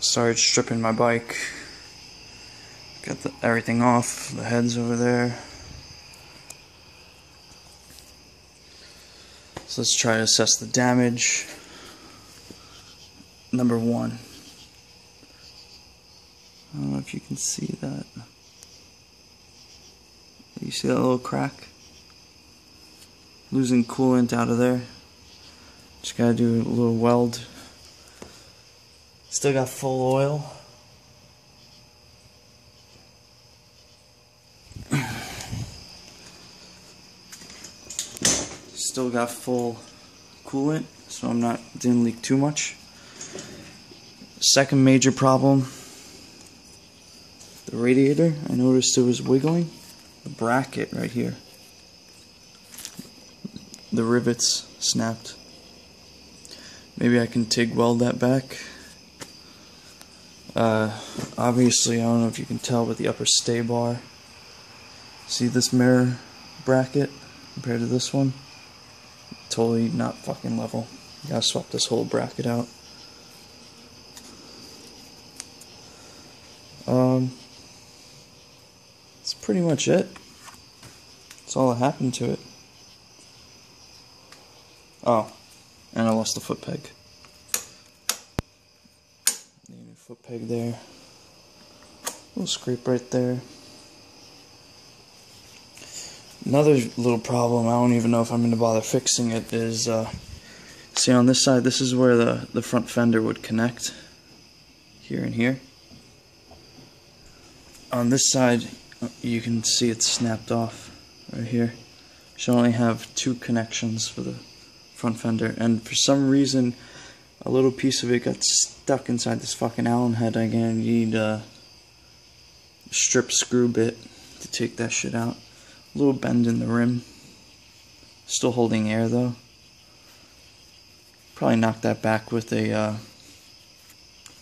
Started stripping my bike. Got everything off. The head's over there. So let's try to assess the damage. Number 1. I don't know if you can see that. You see that little crack? Losing coolant out of there. Just gotta do a little weld. Still got full oil. Still got full coolant, so didn't leak too much. Second major problem, the radiator. I noticed it was wiggling. The bracket right here. The rivets snapped. Maybe I can TIG weld that back. Obviously, I don't know if you can tell, but the upper stay bar. See this mirror bracket compared to this one? Totally not fucking level. Gotta swap this whole bracket out. That's pretty much it. That's all that happened to it. Oh, and I lost the foot peg. Need a foot peg there. Little scrape right there. Another little problem, I don't even know if I'm going to bother fixing it, is, see on this side, this is where the front fender would connect. Here and here. On this side, you can see it's snapped off right here. Should only have 2 connections for the front fender, and for some reason, a little piece of it got stuck inside this fucking Allen head. I'm gonna need a strip screw bit to take that shit out. A little bend in the rim. Still holding air though. Probably knock that back with a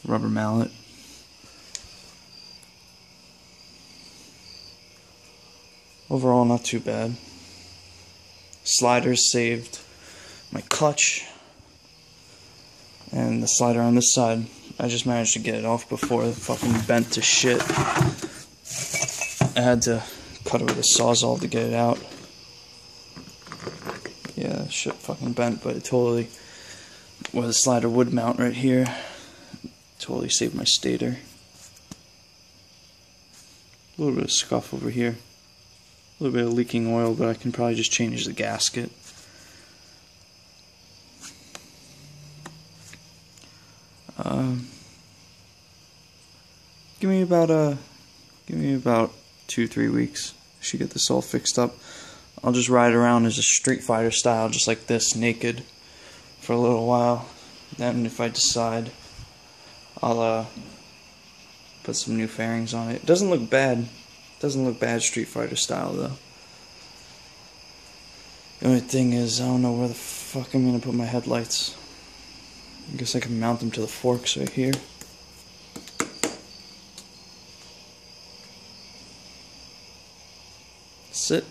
rubber mallet. Overall, not too bad. Sliders saved my clutch. And the slider on this side, I just managed to get it off before it fucking bent to shit. I had to cut it with a sawzall to get it out. Yeah, shit fucking bent, but it totally, where the slider would mount right here, totally saved my stator. A little bit of scuff over here. A little bit of leaking oil, but I can probably just change the gasket. Give me about 2-3 weeks. Should get this all fixed up. I'll just ride around as a Street Fighter style, just like this, naked, for a little while. Then, if I decide, I'll put some new fairings on it. It doesn't look bad. Doesn't look bad Street Fighter style though. The only thing is, I don't know where the fuck I'm gonna put my headlights. I guess I can mount them to the forks right here. That's it.